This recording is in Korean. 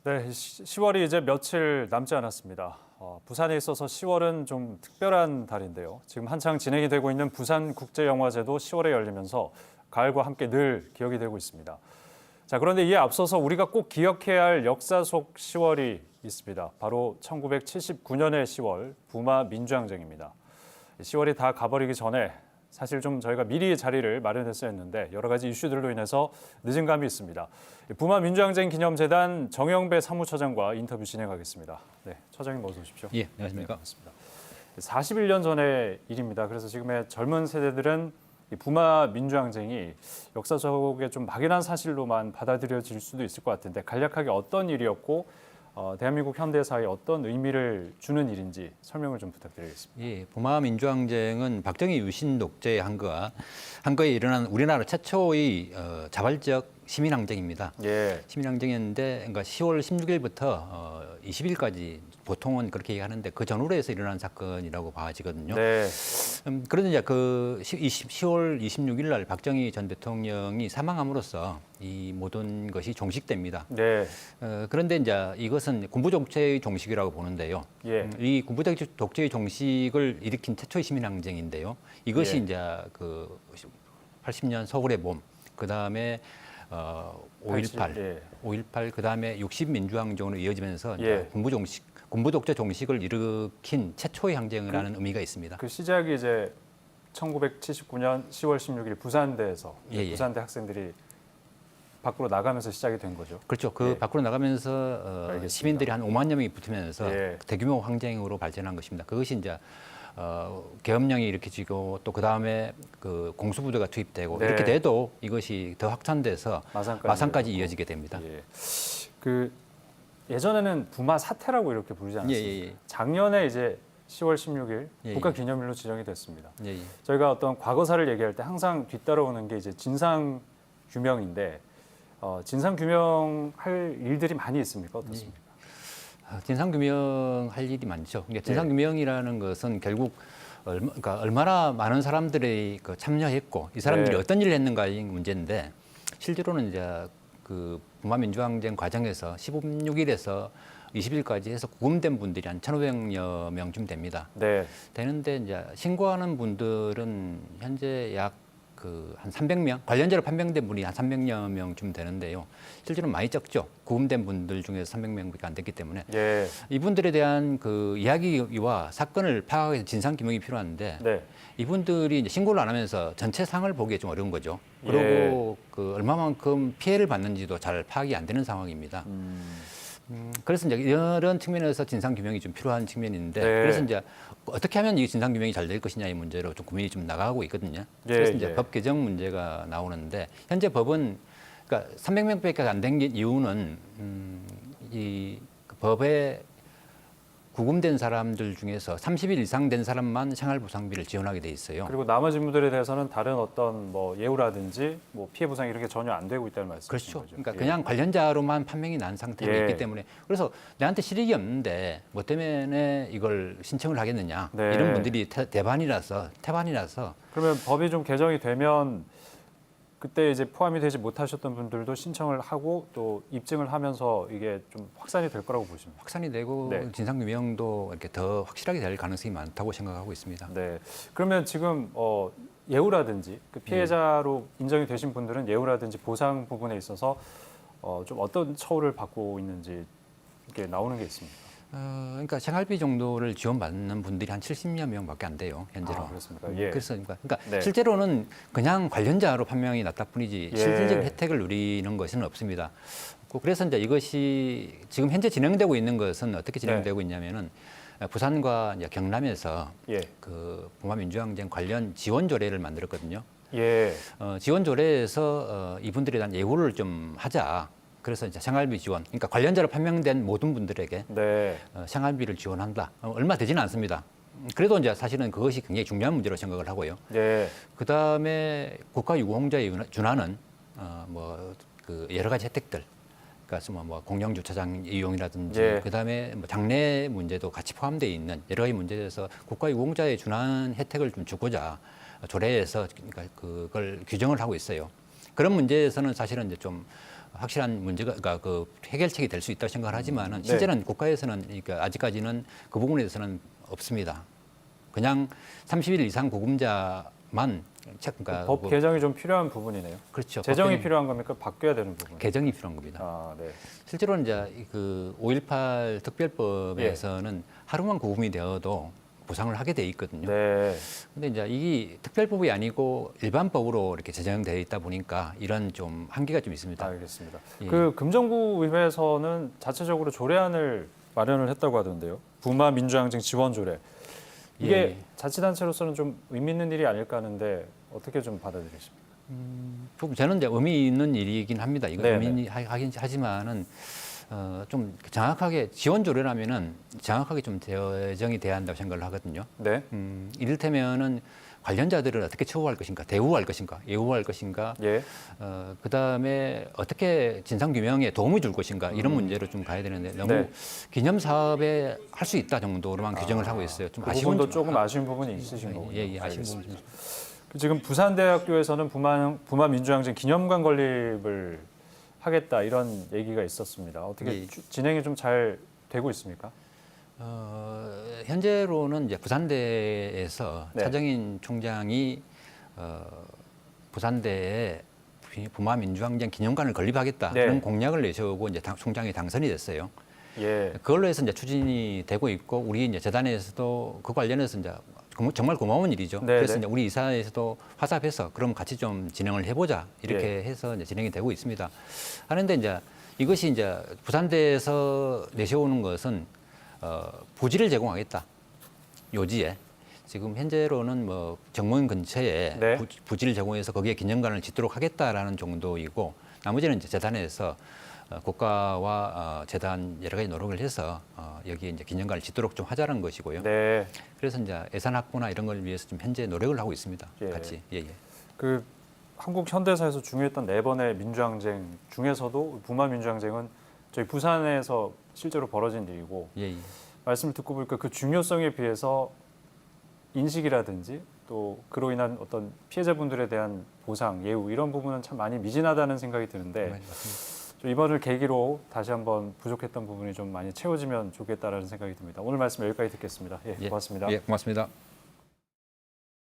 네, 10월이 이제 며칠 남지 않았습니다. 부산에 있어서 10월은 좀 특별한 달인데요. 지금 한창 진행이 되고 있는 부산국제영화제도 10월에 열리면서 가을과 함께 늘 기억이 되고 있습니다. 자, 그런데 이에 앞서서 우리가 꼭 기억해야 할 역사 속 10월이 있습니다. 바로 1979년의 10월 부마 민주항쟁입니다. 10월이 다 가버리기 전에 사실 좀 저희가 미리 자리를 마련했어야 했는데 여러 가지 이슈들로 인해서 늦은 감이 있습니다. 부마 민주항쟁 기념재단 정영배 사무처장과 인터뷰 진행하겠습니다. 네, 처장님 어서 오십시오. 예, 안녕하십니까. 네, 반갑습니다. 41년 전의 일입니다. 그래서 지금의 젊은 세대들은 이 부마 민주항쟁이 역사 속에 좀 막연한 사실로만 받아들여질 수도 있을 것 같은데 간략하게 어떤 일이었고 대한민국 현대사에 어떤 의미를 주는 일인지 설명을 좀 부탁드리겠습니다. 예, 부마 민주항쟁은 박정희 유신 독재의 한거에 일어난 우리나라 최초의 자발적 시민항쟁입니다. 예. 시민항쟁이었는데, 그러니까 10월 16일부터 20일까지 보통은 그렇게 얘기하는데 그 전후로 해서 일어난 사건이라고 봐지거든요. 네. 그런데 이제 그 10월 26일 날 박정희 전 대통령이 사망함으로써 이 모든 것이 종식됩니다. 네. 그런데 이제 이것은 군부 독재의 종식이라고 보는데요. 예. 이 군부 독재의 종식을 일으킨 최초의 시민항쟁인데요. 이것이 예. 이제 그 80년 서울의 봄, 그 다음에 5.18, 예. 5.18, 그 다음에 60민주항쟁으로 이어지면서 예. 이제 군부 독재 종식을 일으킨 최초의 항쟁이라는 의미가 있습니다. 그 시작이 이제 1979년 10월 16일 부산대에서 예, 예. 부산대 학생들이 밖으로 나가면서 시작이 된 거죠. 그렇죠. 그 예. 밖으로 나가면서 알겠습니다. 시민들이 한 5만여 명이 붙으면서 예. 대규모 항쟁으로 발전한 것입니다. 그것이 이제 계엄령이 일으켜지고 또 그 다음에 그 공수부대가 투입되고 네. 이렇게 돼도 이것이 더 확산돼서 마산까지 이어지게 됩니다. 예. 그 예전에는 부마 사태라고 이렇게 부르지 않았습니까? 예, 예, 예. 작년에 이제 10월 16일 예, 예. 국가기념일로 지정이 됐습니다. 예, 예. 저희가 어떤 과거사를 얘기할 때 항상 뒤따라오는 게 이제 진상 규명인데 진상 규명할 일들이 많이 있습니까? 어떻습니까? 진상규명할 일이 많죠. 그러니까 진상규명이라는 것은 결국 그러니까 얼마나 많은 사람들이 그 참여했고 이 사람들이 네. 어떤 일을 했는가의 문제인데 실제로는 이제 그 부마민주항쟁 과정에서 16일에서 20일까지 해서 구금된 분들이 한 1,500여 명쯤 됩니다. 네. 되는데 이제 신고하는 분들은 현재 약 그 한 300명, 관련자로 판명된 분이 한 300여 명쯤 되는데요. 실제로는 많이 적죠. 구금된 분들 중에서 300명밖에 안 됐기 때문에 예. 이분들에 대한 그 이야기와 사건을 파악해서 진상 규명이 필요한데 네. 이분들이 이제 신고를 안 하면서 전체 상을 보기 좀 어려운 거죠. 그리고 그 얼마만큼 피해를 받는지도 잘 파악이 안 되는 상황입니다. 그래서 이제 이런 측면에서 진상 규명이 좀 필요한 측면인데 네. 그래서 이제 어떻게 하면 이 진상 규명이 잘 될 것이냐의 문제로 좀 고민이 좀 나가고 있거든요. 예, 그래서 이제 예. 법 개정 문제가 나오는데 현재 법은 그러니까 300명밖에 안 된 이유는 이그 법에 구금된 사람들 중에서 30일 이상 된 사람만 생활보상비를 지원하게 돼 있어요. 그리고 나머지 분들에 대해서는 다른 어떤 뭐 예우라든지 뭐 피해 보상 이런 게 전혀 안 되고 있다는 말씀이신 그렇죠. 거죠. 그러니까 예. 그냥 관련자로만 판명이 난 상태로 예. 있기 때문에 그래서 내한테 실익이 없는데 뭐 때문에 이걸 신청을 하겠느냐 네. 이런 분들이 태반이라서 그러면 법이 좀 개정이 되면 그때 이제 포함이 되지 못하셨던 분들도 신청을 하고 또 입증을 하면서 이게 좀 확산이 될 거라고 보십니다. 확산이 되고 네. 진상규명도 이렇게 더 확실하게 될 가능성이 많다고 생각하고 있습니다. 네. 그러면 지금 예우라든지 그 피해자로 인정이 되신 분들은 예우라든지 보상 부분에 있어서 좀 어떤 처우를 받고 있는지 이렇게 나오는 게 있습니다. 그러니까 생활비 정도를 지원받는 분들이 한 70여 명밖에 안 돼요 현재로. 아, 그렇습니까? 예. 그러니까 네. 실제로는 그냥 관련자로 판명이 났다 뿐이지 예. 실질적인 혜택을 누리는 것은 없습니다. 그래서 이제 이것이 지금 현재 진행되고 있는 것은 어떻게 진행되고 있냐면은 부산과 이제 경남에서 예. 그 부마민주항쟁 관련 지원 조례를 만들었거든요. 예. 지원 조례에서 이분들에 대한 예우를 좀 하자. 그래서 이제 생활비 지원, 그러니까 관련자로 판명된 모든 분들에게 네. 생활비를 지원한다. 얼마 되지는 않습니다. 그래도 이제 사실은 그것이 굉장히 중요한 문제로 생각을 하고요. 예. 그 다음에 국가유공자에 준하는 뭐 그 여러 가지 혜택들, 그러니까 뭐 공영 주차장 이용이라든지, 예. 그 다음에 뭐 장래 문제도 같이 포함되어 있는 여러 가지 문제에서 국가유공자에 준하는 혜택을 좀 주고자 조례에서 그러니까 그걸 규정을 하고 있어요. 그런 문제에서는 사실은 이제 좀 확실한 문제가 그러니까 그 해결책이 될 수 있다고 생각을 하지만은 실제는 국가에서는 그러니까 아직까지는 그 부분에 대해서는 없습니다. 그냥 30일 이상 구금자만 그러니까 법 개정이 좀 필요한 부분이네요. 그렇죠. 재정이 법규 필요한 겁니까? 바뀌어야 되는 부분. 개정이 필요한 겁니다. 아, 네. 실제로는 이제 그 5.18 특별법에서는 하루만 구금이 되어도 보상을 하게 돼 있거든요. 네. 근데 이제 이게 특별법이 아니고 일반법으로 이렇게 제정되어 있다 보니까 이런 좀 한계가 좀 있습니다. 알겠습니다. 예. 그 금정구의회에서는 자체적으로 조례안을 마련을 했다고 하던데요. 부마 민주항쟁 지원 조례. 이게 예. 자치단체로서는 좀 의미 있는 일이 아닐까 하는데 어떻게 좀 받아들이십니까? 조금 저는 이제 의미 있는 일이긴 합니다. 이거 네네. 의미 하긴 하지만은 좀 정확하게 지원 조례라면은 정확하게 좀 제정이 돼야 한다고 생각을 하거든요. 네. 이를테면은 관련자들을 어떻게 처우할 것인가, 대우할 것인가, 예우할 것인가, 예. 그 다음에 어떻게 진상 규명에 도움을 줄 것인가 이런 문제로 좀 가야 되는데 너무 네. 기념 사업에 할 수 있다 정도로만 규정을 하고 있어요. 좀 그 아쉬운 부분도 조금 아쉬운 부분이 있으신 거군요. 예, 아쉬운 알겠습니다. 부분이 지금 부산대학교에서는 부마 민주항쟁 기념관 건립을 하겠다 이런 얘기가 있었습니다. 어떻게 예. 진행이 좀 잘 되고 있습니까? 현재로는 이제 부산대에서 네. 차정인 총장이 부산대에 부마 민주항쟁 기념관을 건립하겠다 네. 그런 공약을 내세우고 이제 총장이 당선이 됐어요. 예. 그걸로 해서 이제 추진이 되고 있고 우리 이제 재단에서도 그 관련해서 이제 정말 고마운 일이죠. 네, 그래서 네. 이제 우리 이사에서도 화답해서 그럼 같이 좀 진행을 해보자 이렇게 예. 해서 이제 진행이 되고 있습니다. 하는데 이제 이것이 이제 부산대에서 내세우는 것은 부지를 제공하겠다. 요지에 지금 현재로는 뭐 정문 근처에 네. 부지를 제공해서 거기에 기념관을 짓도록 하겠다라는 정도이고 나머지는 이제 재단에서 국가와 재단 여러 가지 노력을 해서 여기에 이제 기념관을 짓도록 좀 하자는 것이고요. 네. 그래서 이제 예산 확보나 이런 걸 위해서 좀 현재 노력을 하고 있습니다. 예. 같이. 예, 예. 그 한국 현대사에서 중요했던 네 번의 민주항쟁 중에서도 부마 민주항쟁은 저희 부산에서 실제로 벌어진 일이고 예, 예. 말씀을 듣고 보니까 그 중요성에 비해서 인식이라든지 또 그로 인한 어떤 피해자분들에 대한 보상, 예우 이런 부분은 참 많이 미진하다는 생각이 드는데 맞습니다. 좀 이번을 계기로 다시 한번 부족했던 부분이 좀 많이 채워지면 좋겠다라는 생각이 듭니다. 오늘 말씀 여기까지 듣겠습니다. 예, 고맙습니다. 예, 고맙습니다.